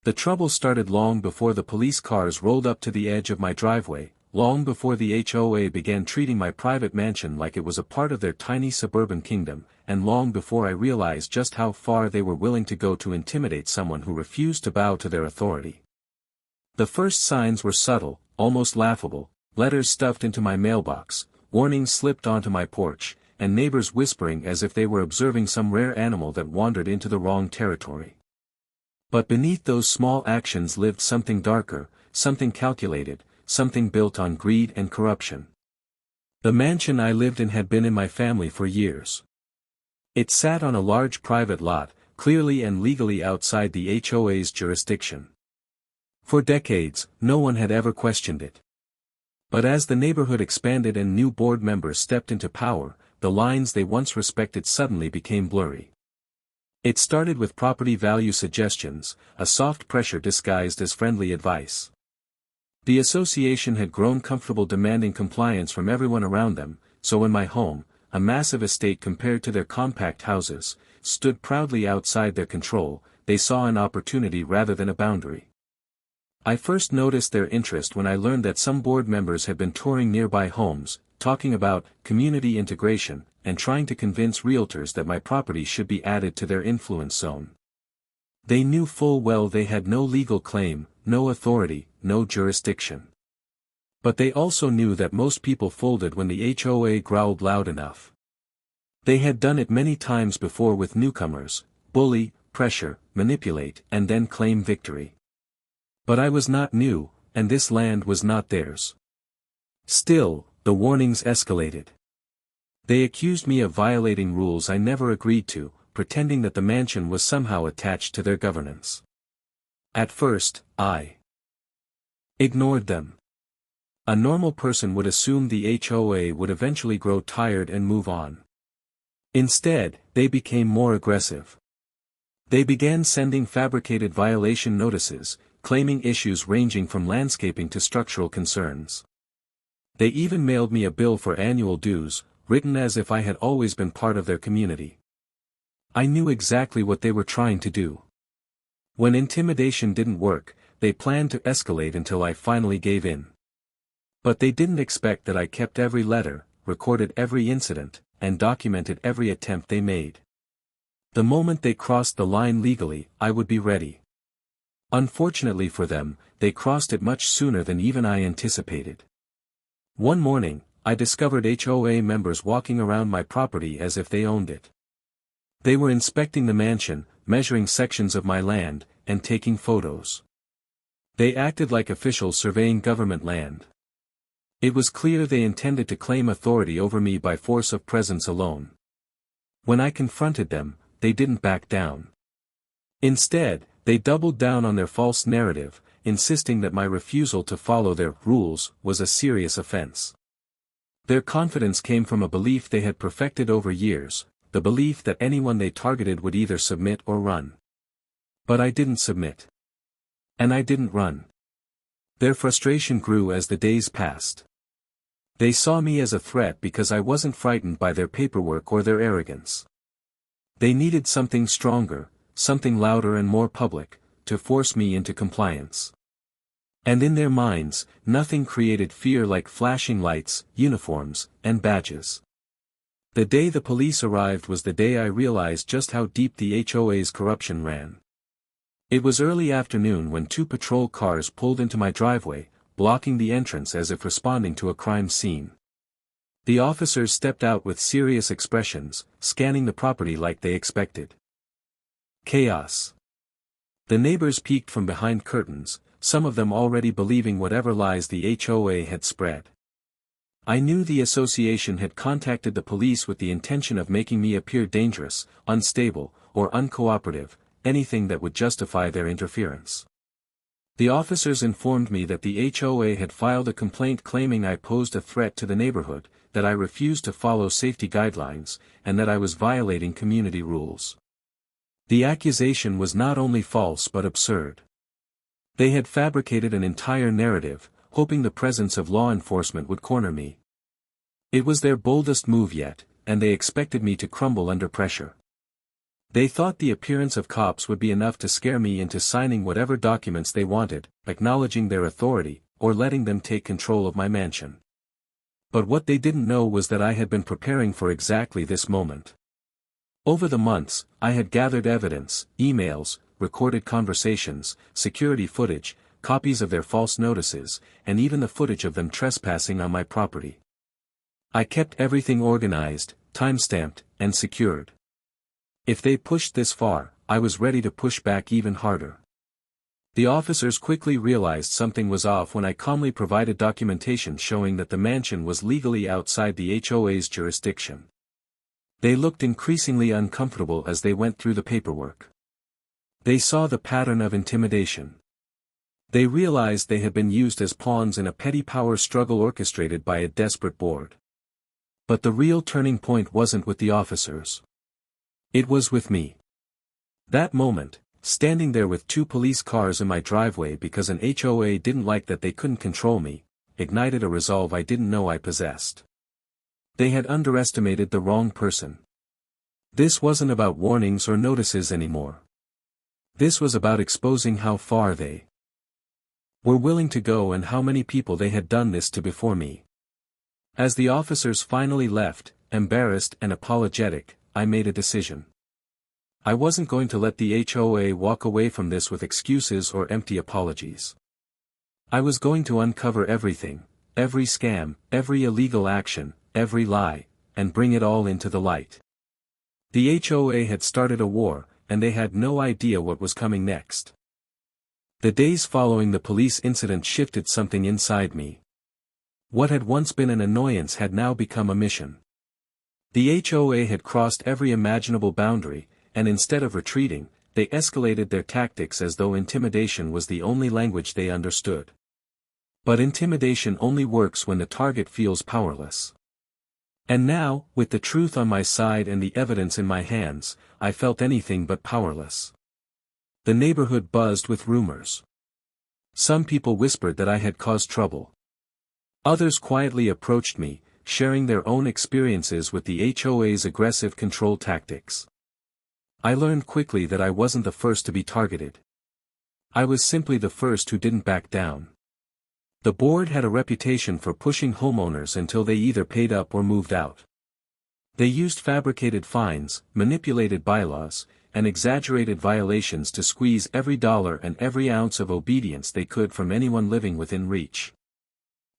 The trouble started long before the police cars rolled up to the edge of my driveway, long before the HOA began treating my private mansion like it was a part of their tiny suburban kingdom, and long before I realized just how far they were willing to go to intimidate someone who refused to bow to their authority. The first signs were subtle, almost laughable: letters stuffed into my mailbox, warnings slipped onto my porch, and neighbors whispering as if they were observing some rare animal that wandered into the wrong territory. But beneath those small actions lived something darker, something calculated, something built on greed and corruption. The mansion I lived in had been in my family for years. It sat on a large private lot, clearly and legally outside the HOA's jurisdiction. For decades, no one had ever questioned it. But as the neighborhood expanded and new board members stepped into power, the lines they once respected suddenly became blurry. It started with property value suggestions, a soft pressure disguised as friendly advice. The association had grown comfortable demanding compliance from everyone around them, so when my home, a massive estate compared to their compact houses, stood proudly outside their control, they saw an opportunity rather than a boundary. I first noticed their interest when I learned that some board members had been touring nearby homes, talking about community integration, and trying to convince realtors that my property should be added to their influence zone. They knew full well they had no legal claim, no authority, no jurisdiction. But they also knew that most people folded when the HOA growled loud enough. They had done it many times before with newcomers: bully, pressure, manipulate, and then claim victory. But I was not new, and this land was not theirs. Still, the warnings escalated. They accused me of violating rules I never agreed to, pretending that the mansion was somehow attached to their governance. At first, I ignored them. A normal person would assume the HOA would eventually grow tired and move on. Instead, they became more aggressive. They began sending fabricated violation notices, claiming issues ranging from landscaping to structural concerns. They even mailed me a bill for annual dues, written as if I had always been part of their community. I knew exactly what they were trying to do. When intimidation didn't work, they planned to escalate until I finally gave in. But they didn't expect that I kept every letter, recorded every incident, and documented every attempt they made. The moment they crossed the line legally, I would be ready. Unfortunately for them, they crossed it much sooner than even I anticipated. One morning, I discovered HOA members walking around my property as if they owned it. They were inspecting the mansion, measuring sections of my land, and taking photos. They acted like officials surveying government land. It was clear they intended to claim authority over me by force of presence alone. When I confronted them, they didn't back down. Instead, they doubled down on their false narrative, insisting that my refusal to follow their rules was a serious offense. Their confidence came from a belief they had perfected over years, the belief that anyone they targeted would either submit or run. But I didn't submit. And I didn't run. Their frustration grew as the days passed. They saw me as a threat because I wasn't frightened by their paperwork or their arrogance. They needed something stronger, something louder and more public, to force me into compliance. And in their minds, nothing created fear like flashing lights, uniforms, and badges. The day the police arrived was the day I realized just how deep the HOA's corruption ran. It was early afternoon when 2 patrol cars pulled into my driveway, blocking the entrance as if responding to a crime scene. The officers stepped out with serious expressions, scanning the property like they expected chaos. The neighbors peeked from behind curtains, some of them already believing whatever lies the HOA had spread. I knew the association had contacted the police with the intention of making me appear dangerous, unstable, or uncooperative, anything that would justify their interference. The officers informed me that the HOA had filed a complaint claiming I posed a threat to the neighborhood, that I refused to follow safety guidelines, and that I was violating community rules. The accusation was not only false but absurd. They had fabricated an entire narrative, hoping the presence of law enforcement would corner me. It was their boldest move yet, and they expected me to crumble under pressure. They thought the appearance of cops would be enough to scare me into signing whatever documents they wanted, acknowledging their authority, or letting them take control of my mansion. But what they didn't know was that I had been preparing for exactly this moment. Over the months, I had gathered evidence, emails, recorded conversations, security footage, copies of their false notices, and even the footage of them trespassing on my property. I kept everything organized, time-stamped, and secured. If they pushed this far, I was ready to push back even harder. The officers quickly realized something was off when I calmly provided documentation showing that the mansion was legally outside the HOA's jurisdiction. They looked increasingly uncomfortable as they went through the paperwork. They saw the pattern of intimidation. They realized they had been used as pawns in a petty power struggle orchestrated by a desperate board. But the real turning point wasn't with the officers. It was with me. That moment, standing there with 2 police cars in my driveway because an HOA didn't like that they couldn't control me, ignited a resolve I didn't know I possessed. They had underestimated the wrong person. This wasn't about warnings or notices anymore. This was about exposing how far they were willing to go and how many people they had done this to before me. As the officers finally left, embarrassed and apologetic, I made a decision. I wasn't going to let the HOA walk away from this with excuses or empty apologies. I was going to uncover everything, every scam, every illegal action, every lie, and bring it all into the light. The HOA had started a war, and they had no idea what was coming next. The days following the police incident shifted something inside me. What had once been an annoyance had now become a mission. The HOA had crossed every imaginable boundary, and instead of retreating, they escalated their tactics as though intimidation was the only language they understood. But intimidation only works when the target feels powerless. And now, with the truth on my side and the evidence in my hands, I felt anything but powerless. The neighborhood buzzed with rumors. Some people whispered that I had caused trouble. Others quietly approached me, sharing their own experiences with the HOA's aggressive control tactics. I learned quickly that I wasn't the first to be targeted. I was simply the first who didn't back down. The board had a reputation for pushing homeowners until they either paid up or moved out. They used fabricated fines, manipulated bylaws, and exaggerated violations to squeeze every dollar and every ounce of obedience they could from anyone living within reach.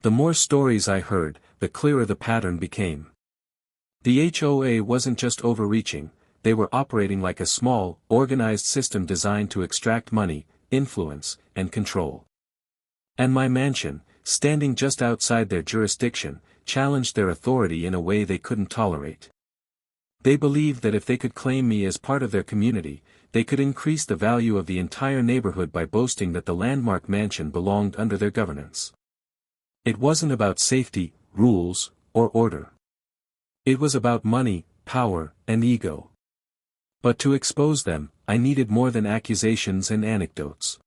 The more stories I heard, the clearer the pattern became. The HOA wasn't just overreaching, they were operating like a small, organized system designed to extract money, influence, and control. And my mansion, standing just outside their jurisdiction, challenged their authority in a way they couldn't tolerate. They believed that if they could claim me as part of their community, they could increase the value of the entire neighborhood by boasting that the landmark mansion belonged under their governance. It wasn't about safety, rules, or order. It was about money, power, and ego. But to expose them, I needed more than accusations and anecdotes.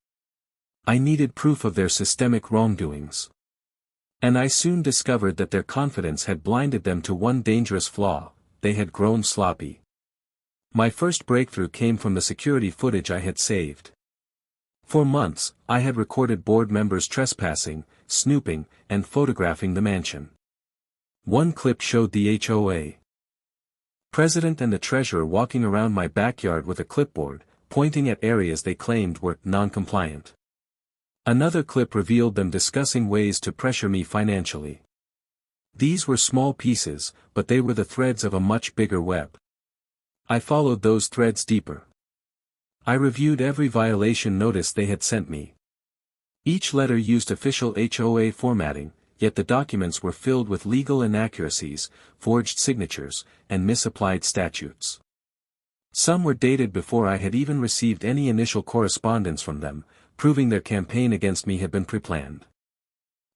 I needed proof of their systemic wrongdoings. And I soon discovered that their confidence had blinded them to one dangerous flaw: they had grown sloppy. My first breakthrough came from the security footage I had saved. For months, I had recorded board members trespassing, snooping, and photographing the mansion. One clip showed the HOA president and the treasurer walking around my backyard with a clipboard, pointing at areas they claimed were non-compliant. Another clip revealed them discussing ways to pressure me financially. These were small pieces, but they were the threads of a much bigger web. I followed those threads deeper. I reviewed every violation notice they had sent me. Each letter used official HOA formatting, yet the documents were filled with legal inaccuracies, forged signatures, and misapplied statutes. Some were dated before I had even received any initial correspondence from them, proving their campaign against me had been pre-planned.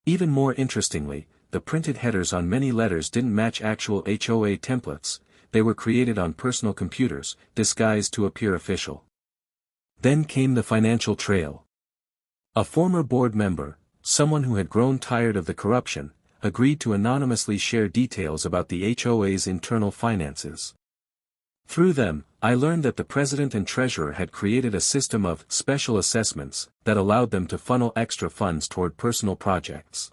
Even more interestingly, the printed headers on many letters didn't match actual HOA templates. They were created on personal computers, disguised to appear official. Then came the financial trail. A former board member, someone who had grown tired of the corruption, agreed to anonymously share details about the HOA's internal finances. Through them, I learned that the president and treasurer had created a system of special assessments that allowed them to funnel extra funds toward personal projects.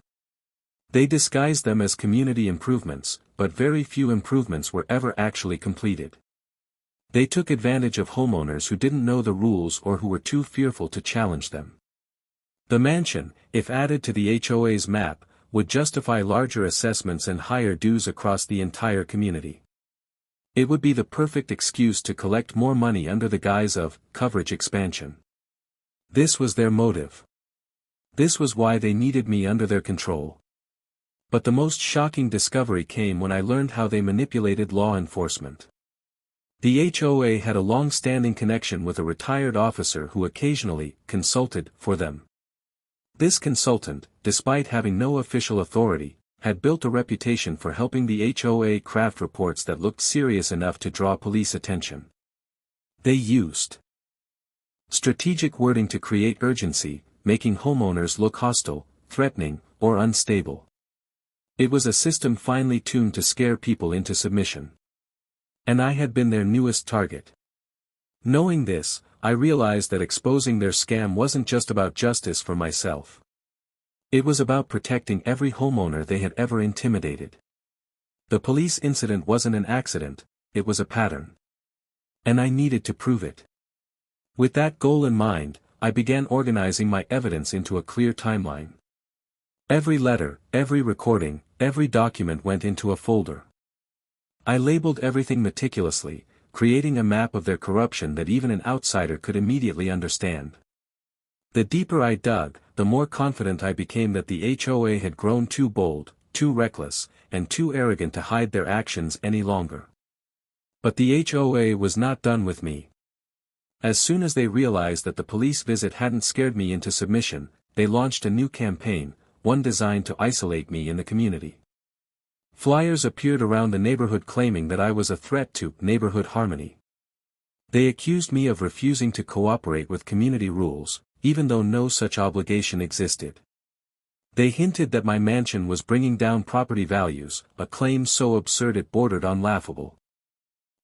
They disguised them as community improvements, but very few improvements were ever actually completed. They took advantage of homeowners who didn't know the rules or who were too fearful to challenge them. The mansion, if added to the HOA's map, would justify larger assessments and higher dues across the entire community. It would be the perfect excuse to collect more money under the guise of coverage expansion. This was their motive. This was why they needed me under their control. But the most shocking discovery came when I learned how they manipulated law enforcement. The HOA had a long-standing connection with a retired officer who occasionally consulted for them. This consultant, despite having no official authority, had built a reputation for helping the HOA craft reports that looked serious enough to draw police attention. They used strategic wording to create urgency, making homeowners look hostile, threatening, or unstable. It was a system finely tuned to scare people into submission. And I had been their newest target. Knowing this, I realized that exposing their scam wasn't just about justice for myself. It was about protecting every homeowner they had ever intimidated. The police incident wasn't an accident, it was a pattern. And I needed to prove it. With that goal in mind, I began organizing my evidence into a clear timeline. Every letter, every recording, every document went into a folder. I labeled everything meticulously, creating a map of their corruption that even an outsider could immediately understand. The deeper I dug, the more confident I became that the HOA had grown too bold, too reckless, and too arrogant to hide their actions any longer. But the HOA was not done with me. As soon as they realized that the police visit hadn't scared me into submission, they launched a new campaign, one designed to isolate me in the community. Flyers appeared around the neighborhood claiming that I was a threat to neighborhood harmony. They accused me of refusing to cooperate with community rules, even though no such obligation existed. They hinted that my mansion was bringing down property values, a claim so absurd it bordered on laughable.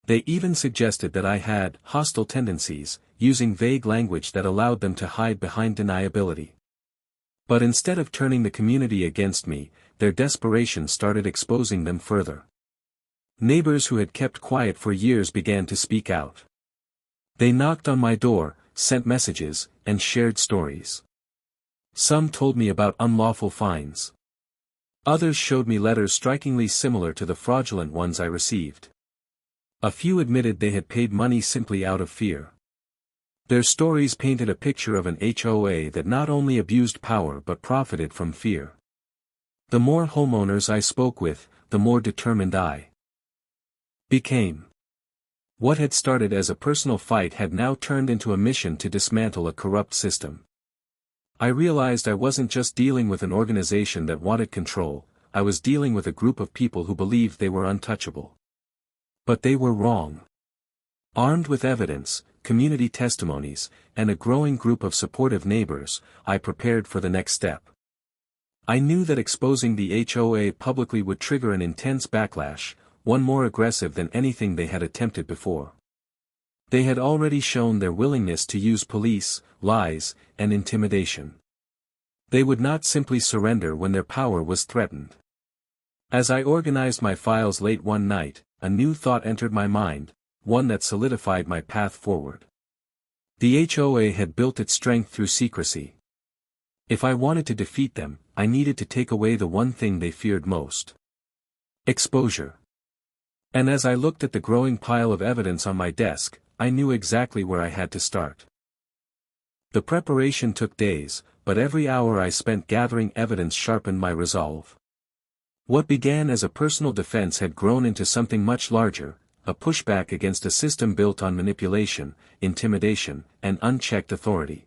They even suggested that I had hostile tendencies, using vague language that allowed them to hide behind deniability. But instead of turning the community against me, their desperation started exposing them further. Neighbors who had kept quiet for years began to speak out. They knocked on my door, sent messages, and shared stories. Some told me about unlawful fines. Others showed me letters strikingly similar to the fraudulent ones I received. A few admitted they had paid money simply out of fear. Their stories painted a picture of an HOA that not only abused power but profited from fear. The more homeowners I spoke with, the more determined I became. What had started as a personal fight had now turned into a mission to dismantle a corrupt system. I realized I wasn't just dealing with an organization that wanted control, I was dealing with a group of people who believed they were untouchable. But they were wrong. Armed with evidence, community testimonies, and a growing group of supportive neighbors, I prepared for the next step. I knew that exposing the HOA publicly would trigger an intense backlash, one more aggressive than anything they had attempted before. They had already shown their willingness to use police, lies, and intimidation. They would not simply surrender when their power was threatened. As I organized my files late one night, a new thought entered my mind, one that solidified my path forward. The HOA had built its strength through secrecy. If I wanted to defeat them, I needed to take away the one thing they feared most: exposure. And as I looked at the growing pile of evidence on my desk, I knew exactly where I had to start. The preparation took days, but every hour I spent gathering evidence sharpened my resolve. What began as a personal defense had grown into something much larger, a pushback against a system built on manipulation, intimidation, and unchecked authority.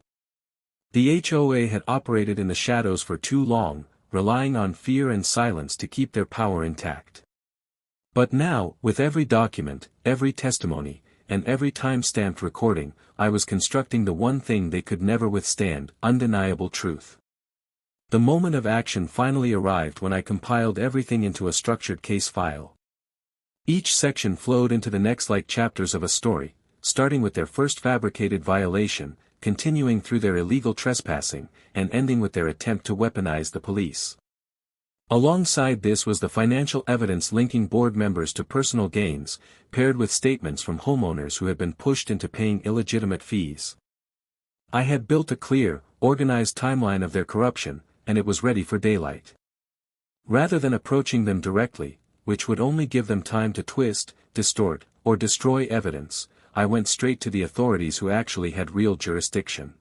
The HOA had operated in the shadows for too long, relying on fear and silence to keep their power intact. But now, with every document, every testimony, and every time-stamped recording, I was constructing the one thing they could never withstand: undeniable truth. The moment of action finally arrived when I compiled everything into a structured case file. Each section flowed into the next like chapters of a story, starting with their first fabricated violation, continuing through their illegal trespassing, and ending with their attempt to weaponize the police. Alongside this was the financial evidence linking board members to personal gains, paired with statements from homeowners who had been pushed into paying illegitimate fees. I had built a clear, organized timeline of their corruption, and it was ready for daylight. Rather than approaching them directly, which would only give them time to twist, distort, or destroy evidence, I went straight to the authorities who actually had real jurisdiction.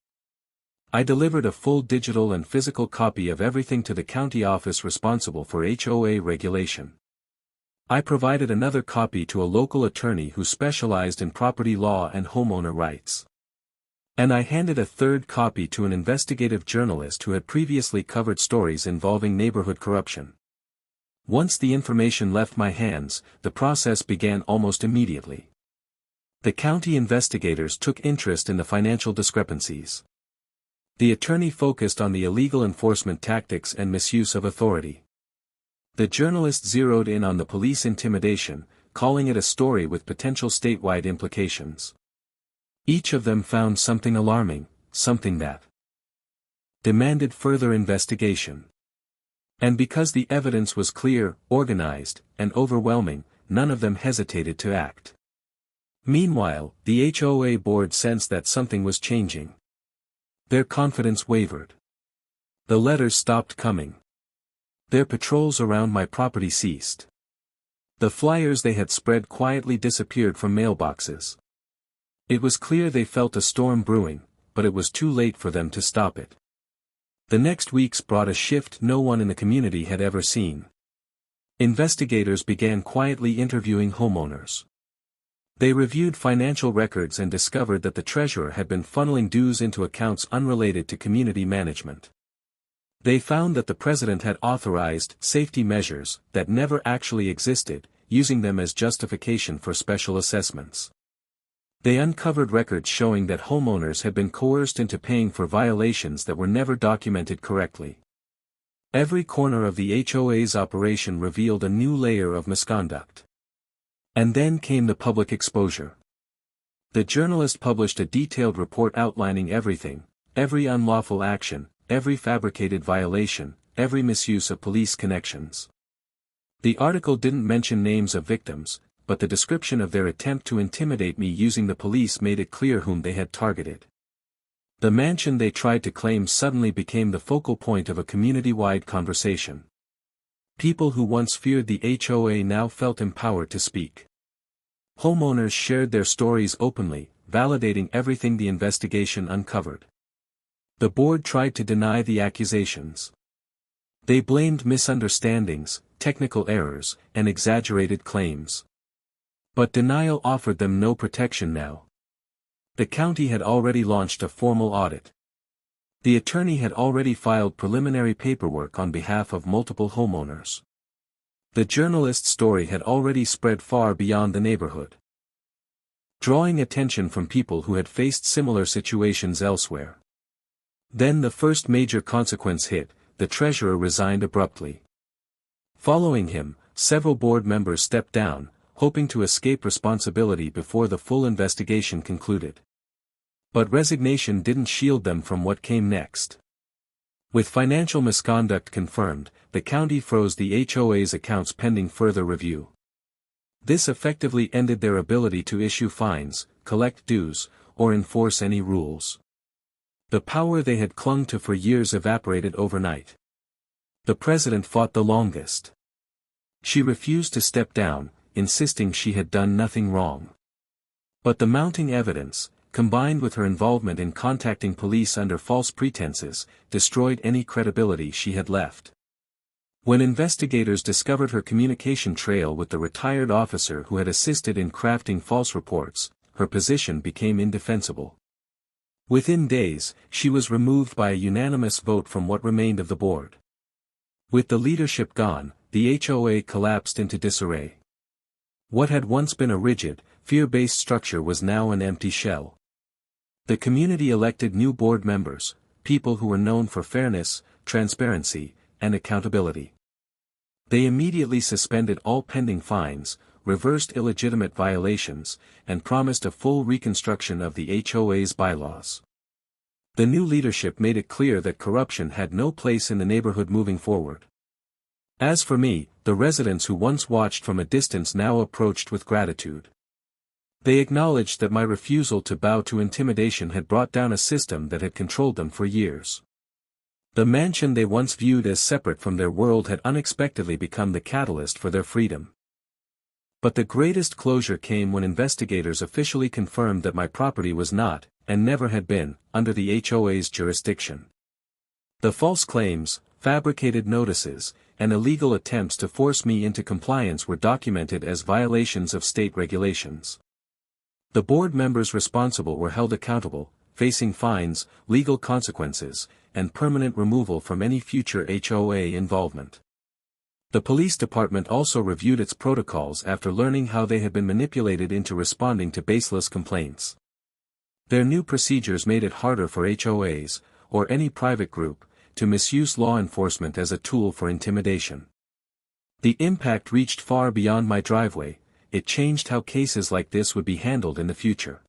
I delivered a full digital and physical copy of everything to the county office responsible for HOA regulation. I provided another copy to a local attorney who specialized in property law and homeowner rights. And I handed a third copy to an investigative journalist who had previously covered stories involving neighborhood corruption. Once the information left my hands, the process began almost immediately. The county investigators took interest in the financial discrepancies. The attorney focused on the illegal enforcement tactics and misuse of authority. The journalist zeroed in on the police intimidation, calling it a story with potential statewide implications. Each of them found something alarming, something that demanded further investigation. And because the evidence was clear, organized, and overwhelming, none of them hesitated to act. Meanwhile, the HOA board sensed that something was changing. Their confidence wavered. The letters stopped coming. Their patrols around my property ceased. The flyers they had spread quietly disappeared from mailboxes. It was clear they felt a storm brewing, but it was too late for them to stop it. The next weeks brought a shift no one in the community had ever seen. Investigators began quietly interviewing homeowners. They reviewed financial records and discovered that the treasurer had been funneling dues into accounts unrelated to community management. They found that the president had authorized safety measures that never actually existed, using them as justification for special assessments. They uncovered records showing that homeowners had been coerced into paying for violations that were never documented correctly. Every corner of the HOA's operation revealed a new layer of misconduct. And then came the public exposure. The journalist published a detailed report outlining everything, every unlawful action, every fabricated violation, every misuse of police connections. The article didn't mention names of victims, but the description of their attempt to intimidate me using the police made it clear whom they had targeted. The mansion they tried to claim suddenly became the focal point of a community-wide conversation. People who once feared the HOA now felt empowered to speak. Homeowners shared their stories openly, validating everything the investigation uncovered. The board tried to deny the accusations. They blamed misunderstandings, technical errors, and exaggerated claims. But denial offered them no protection now. The county had already launched a formal audit. The attorney had already filed preliminary paperwork on behalf of multiple homeowners. The journalist's story had already spread far beyond the neighborhood, drawing attention from people who had faced similar situations elsewhere. Then the first major consequence hit: the treasurer resigned abruptly. Following him, several board members stepped down, hoping to escape responsibility before the full investigation concluded. But resignation didn't shield them from what came next. With financial misconduct confirmed, the county froze the HOA's accounts pending further review. This effectively ended their ability to issue fines, collect dues, or enforce any rules. The power they had clung to for years evaporated overnight. The president fought the longest. She refused to step down, insisting she had done nothing wrong. But the mounting evidence, combined with her involvement in contacting police under false pretenses, destroyed any credibility she had left. When investigators discovered her communication trail with the retired officer who had assisted in crafting false reports, her position became indefensible. Within days, she was removed by a unanimous vote from what remained of the board. With the leadership gone, the HOA collapsed into disarray. What had once been a rigid, fear-based structure was now an empty shell. The community elected new board members, people who were known for fairness, transparency, and accountability. They immediately suspended all pending fines, reversed illegitimate violations, and promised a full reconstruction of the HOA's bylaws. The new leadership made it clear that corruption had no place in the neighborhood moving forward. As for me, the residents who once watched from a distance now approached with gratitude. They acknowledged that my refusal to bow to intimidation had brought down a system that had controlled them for years. The mansion they once viewed as separate from their world had unexpectedly become the catalyst for their freedom. But the greatest closure came when investigators officially confirmed that my property was not, and never had been, under the HOA's jurisdiction. The false claims, fabricated notices, and illegal attempts to force me into compliance were documented as violations of state regulations. The board members responsible were held accountable, facing fines, legal consequences, and permanent removal from any future HOA involvement. The police department also reviewed its protocols after learning how they had been manipulated into responding to baseless complaints. Their new procedures made it harder for HOAs, or any private group, to misuse law enforcement as a tool for intimidation. The impact reached far beyond my driveway. It changed how cases like this would be handled in the future.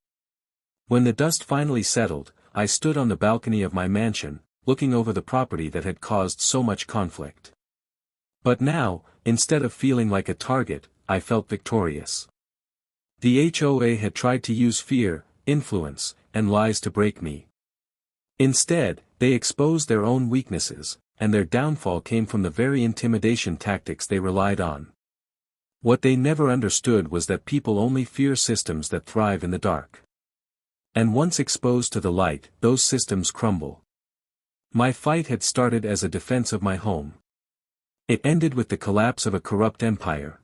When the dust finally settled, I stood on the balcony of my mansion, looking over the property that had caused so much conflict. But now, instead of feeling like a target, I felt victorious. The HOA had tried to use fear, influence, and lies to break me. Instead, they exposed their own weaknesses, and their downfall came from the very intimidation tactics they relied on. What they never understood was that people only fear systems that thrive in the dark. And once exposed to the light, those systems crumble. My fight had started as a defense of my home. It ended with the collapse of a corrupt empire,